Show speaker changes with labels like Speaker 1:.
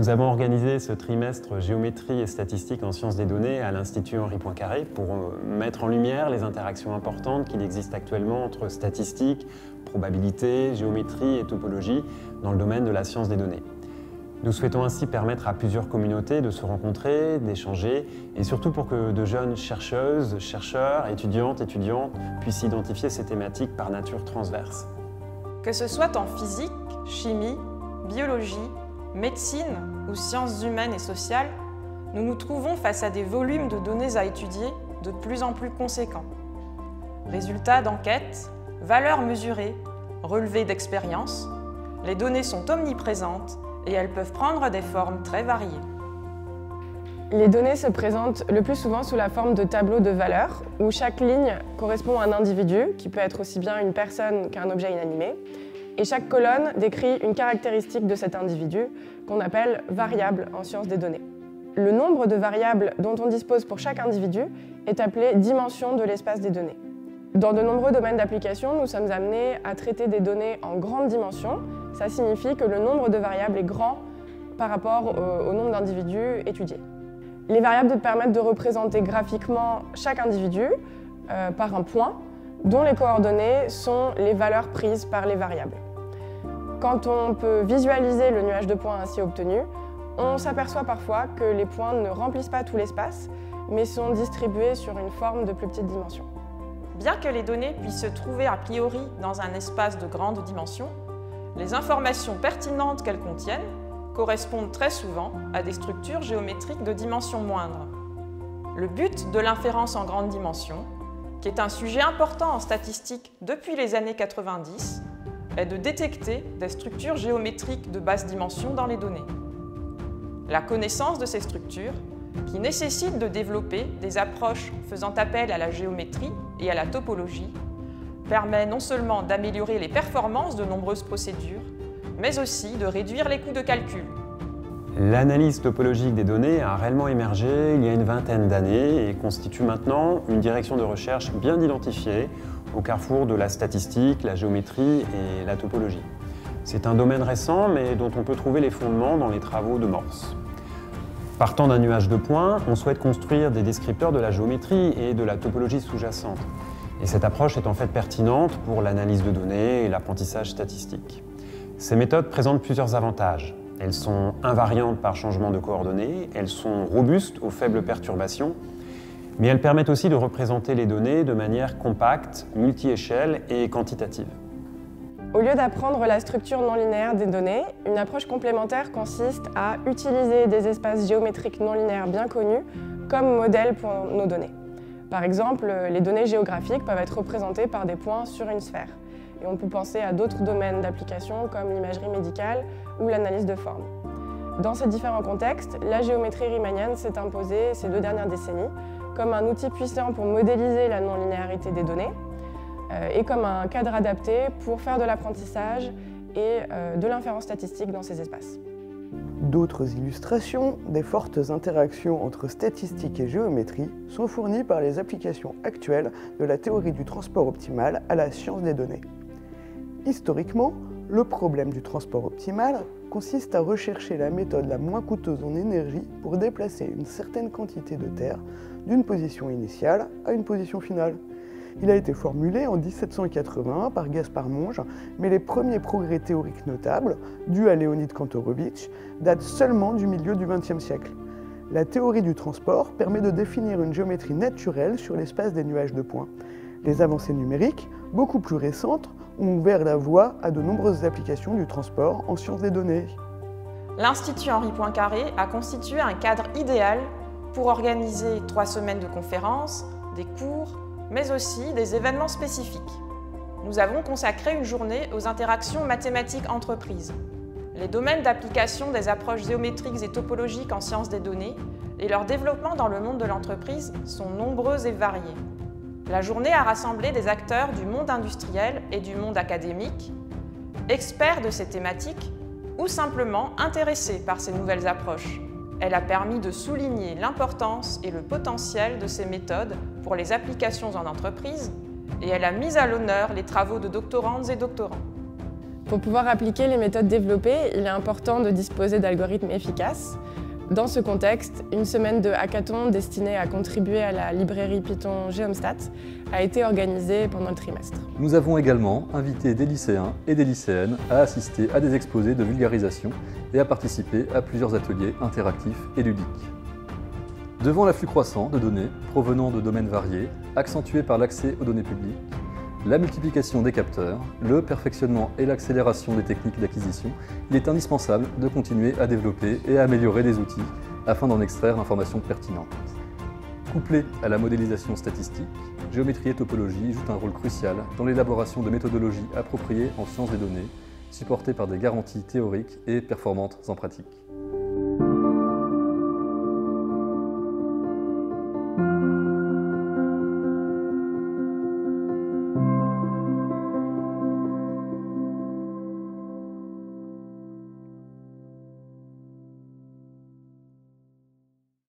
Speaker 1: Nous avons organisé ce trimestre géométrie et statistique en sciences des données à l'Institut Henri Poincaré pour mettre en lumière les interactions importantes qu'il existe actuellement entre statistique, probabilité, géométrie et topologie dans le domaine de la science des données. Nous souhaitons ainsi permettre à plusieurs communautés de se rencontrer, d'échanger et surtout pour que de jeunes chercheuses, chercheurs, étudiantes, étudiants puissent identifier ces thématiques par nature transverse.
Speaker 2: Que ce soit en physique, chimie, biologie, médecine ou sciences humaines et sociales, nous nous trouvons face à des volumes de données à étudier de plus en plus conséquents. Résultats d'enquêtes, valeurs mesurées, relevés d'expériences, les données sont omniprésentes et elles peuvent prendre des formes très variées.
Speaker 3: Les données se présentent le plus souvent sous la forme de tableaux de valeurs, où chaque ligne correspond à un individu, qui peut être aussi bien une personne qu'un objet inanimé, et chaque colonne décrit une caractéristique de cet individu, qu'on appelle variable en sciences des données. Le nombre de variables dont on dispose pour chaque individu est appelé dimension de l'espace des données. Dans de nombreux domaines d'application, nous sommes amenés à traiter des données en grande dimension. Ça signifie que le nombre de variables est grand par rapport au nombre d'individus étudiés. Les variables permettent de représenter graphiquement chaque individu par un point, dont les coordonnées sont les valeurs prises par les variables. Quand on peut visualiser le nuage de points ainsi obtenu, on s'aperçoit parfois que les points ne remplissent pas tout l'espace, mais sont distribués sur une forme de plus petite dimension.
Speaker 2: Bien que les données puissent se trouver a priori dans un espace de grande dimension, les informations pertinentes qu'elles contiennent correspondent très souvent à des structures géométriques de dimension moindre. Le but de l'inférence en grande dimension, qui est un sujet important en statistique depuis les années 90, est de détecter des structures géométriques de basse dimension dans les données. La connaissance de ces structures, qui nécessitent de développer des approches faisant appel à la géométrie et à la topologie, permet non seulement d'améliorer les performances de nombreuses procédures, mais aussi de réduire les coûts de calcul.
Speaker 1: L'analyse topologique des données a réellement émergé il y a une vingtaine d'années et constitue maintenant une direction de recherche bien identifiée au carrefour de la statistique, la géométrie et la topologie. C'est un domaine récent, mais dont on peut trouver les fondements dans les travaux de Morse. Partant d'un nuage de points, on souhaite construire des descripteurs de la géométrie et de la topologie sous-jacente. Et cette approche est en fait pertinente pour l'analyse de données et l'apprentissage statistique. Ces méthodes présentent plusieurs avantages. Elles sont invariantes par changement de coordonnées, elles sont robustes aux faibles perturbations, mais elles permettent aussi de représenter les données de manière compacte, multi-échelle et quantitative.
Speaker 3: Au lieu d'apprendre la structure non linéaire des données, une approche complémentaire consiste à utiliser des espaces géométriques non linéaires bien connus comme modèle pour nos données. Par exemple, les données géographiques peuvent être représentées par des points sur une sphère. Et on peut penser à d'autres domaines d'application comme l'imagerie médicale ou l'analyse de forme. Dans ces différents contextes, la géométrie riemannienne s'est imposée ces 2 dernières décennies comme un outil puissant pour modéliser la non-linéarité des données et comme un cadre adapté pour faire de l'apprentissage et de l'inférence statistique dans ces espaces.
Speaker 4: D'autres illustrations des fortes interactions entre statistique et géométrie sont fournies par les applications actuelles de la théorie du transport optimal à la science des données. Historiquement, le problème du transport optimal consiste à rechercher la méthode la moins coûteuse en énergie pour déplacer une certaine quantité de terre d'une position initiale à une position finale. Il a été formulé en 1781 par Gaspard Monge, mais les premiers progrès théoriques notables, dus à Leonid Kantorovitch, datent seulement du milieu du XXe siècle. La théorie du transport permet de définir une géométrie naturelle sur l'espace des nuages de points. Les avancées numériques, beaucoup plus récentes, ont ouvert la voie à de nombreuses applications du transport en sciences des données.
Speaker 2: L'Institut Henri Poincaré a constitué un cadre idéal pour organiser 3 semaines de conférences, des cours, mais aussi des événements spécifiques. Nous avons consacré une journée aux interactions mathématiques-entreprises. Les domaines d'application des approches géométriques et topologiques en sciences des données et leur développement dans le monde de l'entreprise sont nombreux et variés. La journée a rassemblé des acteurs du monde industriel et du monde académique, experts de ces thématiques ou simplement intéressés par ces nouvelles approches. Elle a permis de souligner l'importance et le potentiel de ces méthodes pour les applications en entreprise et elle a mis à l'honneur les travaux de doctorandes et doctorants.
Speaker 3: Pour pouvoir appliquer les méthodes développées, il est important de disposer d'algorithmes efficaces. Dans ce contexte, une semaine de hackathon destinée à contribuer à la librairie Python Geomstat a été organisée pendant le trimestre.
Speaker 5: Nous avons également invité des lycéens et des lycéennes à assister à des exposés de vulgarisation et à participer à plusieurs ateliers interactifs et ludiques. Devant l'afflux croissant de données provenant de domaines variés, accentué par l'accès aux données publiques, la multiplication des capteurs, le perfectionnement et l'accélération des techniques d'acquisition, il est indispensable de continuer à développer et à améliorer des outils afin d'en extraire l'information pertinente. Couplé à la modélisation statistique, géométrie et topologie jouent un rôle crucial dans l'élaboration de méthodologies appropriées en sciences des données, supportées par des garanties théoriques et performantes en pratique.